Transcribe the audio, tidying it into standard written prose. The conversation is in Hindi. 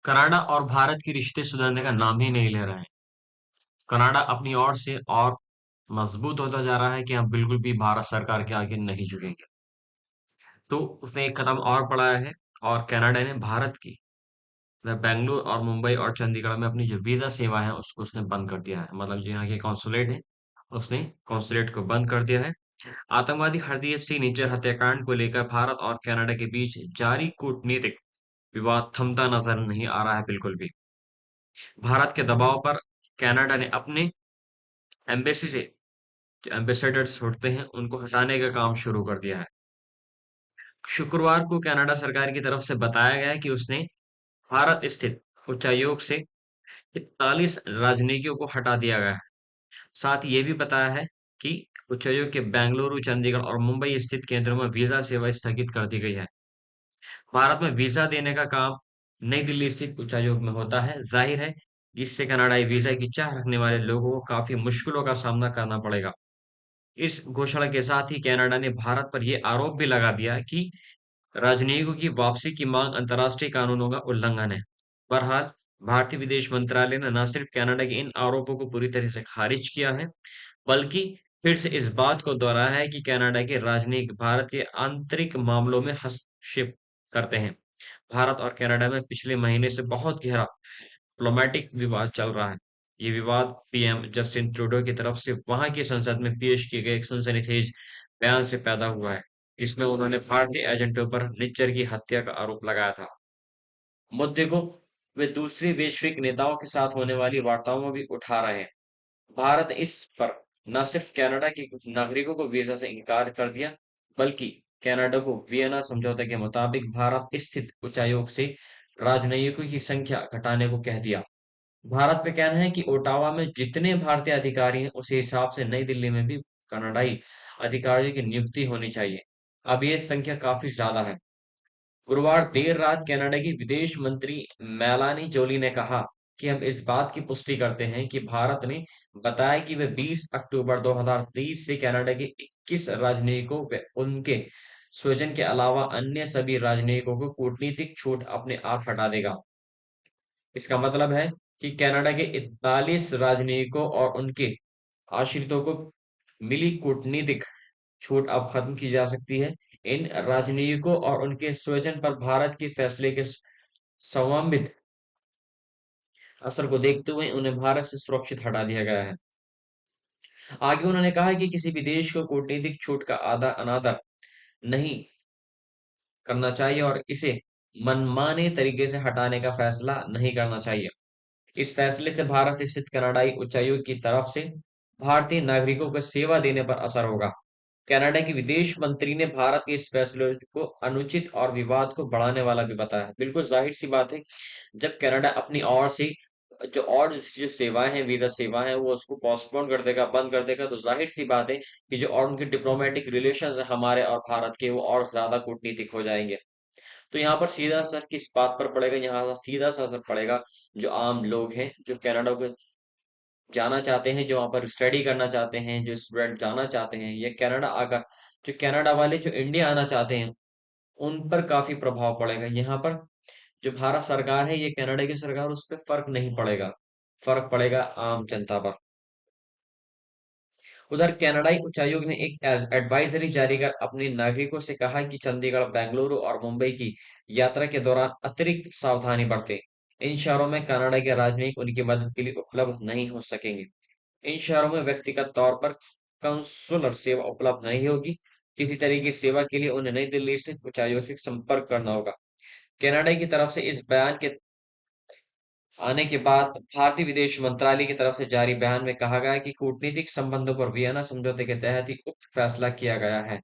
कनाडा और भारत के रिश्ते सुधरने का नाम ही नहीं ले रहे हैं। कनाडा अपनी ओर से और मजबूत होता जा रहा है कि हम बिल्कुल भी भारत सरकार के आगे नहीं झुकेंगे। तो उसने एक कदम और बढ़ाया है और कनाडा ने भारत की बेंगलुरु और मुंबई और चंडीगढ़ में अपनी जो वीजा सेवा है उसको उसने बंद कर दिया है। मतलब जो यहाँ के कॉन्सुलेट है उसने कॉन्सुलेट को बंद कर दिया है। आतंकवादी हरदीप सिंह निज्जर हत्याकांड को लेकर भारत और कनाडा के बीच जारी कूटनीतिक विवाद थमता नजर नहीं आ रहा है बिल्कुल भी। भारत के दबाव पर कनाडा ने अपने एम्बेसी से जो एम्बेसडर्स होते हैं उनको हटाने का काम शुरू कर दिया है। शुक्रवार को कनाडा सरकार की तरफ से बताया गया कि उसने भारत स्थित उच्चायोग से 41 राजनयिकों को हटा दिया गया है। साथ ये भी बताया है कि उच्चायोग के बेंगलुरु, चंडीगढ़ और मुंबई स्थित केंद्रों में वीजा सेवा स्थगित कर दी गई है। भारत में वीजा देने का काम नई दिल्ली स्थित उच्चायोग में होता है। जाहिर है इससे कनाडाई वीजा की चाह रखने वाले लोगों को काफी मुश्किलों का सामना करना पड़ेगा। इस घोषणा के साथ ही कनाडा ने भारत पर यह आरोप भी लगा दिया कि राजनयिकों की वापसी की मांग अंतर्राष्ट्रीय कानूनों का उल्लंघन है। बहरहाल, भारतीय विदेश मंत्रालय ने न सिर्फ कनाडा के इन आरोपों को पूरी तरह से खारिज किया है, बल्कि फिर से इस बात को दोहराया है कि कनाडा के राजनयिक भारत के आंतरिक मामलों में हस्तक्षेप करते हैं। भारत और कनाडा में पिछले महीने से बहुत गहरा डिप्लोमेटिक विवाद चल रहा है। ये विवाद पीएम जस्टिन ट्रूडो की तरफ से वहां की संसद में पेश किए गए एक सनसनीखेज बयान से पैदा हुआ है। इसमें उन्होंने भारतीय एजेंटों पर निज्जर की हत्या का आरोप लगाया था। मुद्दे को वे दूसरे वैश्विक नेताओं के साथ होने वाली वार्ताओं में भी उठा रहे हैं। भारत इस पर न सिर्फ कनाडा के कुछ नागरिकों को वीजा से इनकार कर दिया, बल्कि कनाडा को वियना समझौते के मुताबिक भारत स्थित उच्चायोग से राजनयिकों की संख्या घटाने को कह दिया। भारत का कहना है कि ओटावा में जितने भारतीय अधिकारी हैं, उसी हिसाब से नई दिल्ली में भी कनाडाई अधिकारियों की नियुक्ति होनी चाहिए। अब ये संख्या काफी ज्यादा है। गुरुवार देर रात कनाडा की विदेश मंत्री मेलानी जोली ने कहा कि हम इस बात की पुष्टि करते हैं कि भारत ने बताया कि वे 20 अक्टूबर 2023 से कनाडा के 21 राजनयिकों व उनके स्वजन के अलावा अन्य सभी राजनयिकों को कूटनीतिक छूट अपने आप हटा देगा। इसका मतलब है कि कनाडा के 41 राजनयिकों और उनके आश्रितों को मिली कूटनीतिक छूट अब खत्म की जा सकती है। इन राजनयिकों और उनके स्वजन पर भारत के फैसले के संभावित असर को देखते हुए उन्हें भारत से सुरक्षित हटा दिया गया है। आगे उन्होंने कहा कि किसी भी देश को कूटनीतिक छूट का आधा अनादर नहीं करना चाहिए और इसे मनमाने तरीके से हटाने का फैसला नहीं करना चाहिए। इस फैसले से भारत स्थित कनाडाई उच्चायोग की तरफ से भारतीय नागरिकों को सेवा देने पर असर होगा। कनाडा की विदेश मंत्री ने भारत के इस फैसले को अनुचित और विवाद को बढ़ाने वाला भी बताया। बिल्कुल जाहिर सी बात है, जब कनाडा अपनी ओर से जो और जो सेवाएं हैं, वीजा सेवाएं हैं, वो उसको पोस्टपोन कर देगा, बंद कर देगा, तो जाहिर सी बात है कि जो और उनके डिप्लोमेटिक रिलेशंस है हमारे और भारत के, वो और ज्यादा कूटनीतिक हो जाएंगे। तो यहाँ पर सीधा असर किस बात पर पड़ेगा? यहाँ सीधा सा असर पड़ेगा जो आम लोग हैं, जो कनाडा को जाना चाहते हैं, जो वहाँ पर स्टडी करना चाहते हैं, जो स्टूडेंट जाना चाहते हैं, या कनाडा आकर जो कनाडा वाले जो इंडिया आना चाहते हैं, उन पर काफी प्रभाव पड़ेगा। यहाँ पर जो भारत सरकार है, ये कनाडा की सरकार, उस पर फर्क नहीं पड़ेगा। फर्क पड़ेगा आम जनता पर। उधर कनाडाई उच्चायोग ने एक एडवाइजरी जारी कर अपने नागरिकों से कहा कि चंडीगढ़, बेंगलुरु और मुंबई की यात्रा के दौरान अतिरिक्त सावधानी बरतें। इन शहरों में कनाडा के राजनयिक उनकी मदद के लिए उपलब्ध नहीं हो सकेंगे। इन शहरों में व्यक्तिगत तौर पर कंसुलर सेवा उपलब्ध नहीं होगी। किसी तरह की सेवा के लिए उन्हें नई दिल्ली स्थित उच्चायोग से संपर्क करना होगा। कनाडा की तरफ से इस बयान के आने के बाद भारतीय विदेश मंत्रालय की तरफ से जारी बयान में कहा गया है कि कूटनीतिक संबंधों पर वियना समझौते के तहत ही उक्त फैसला किया गया है।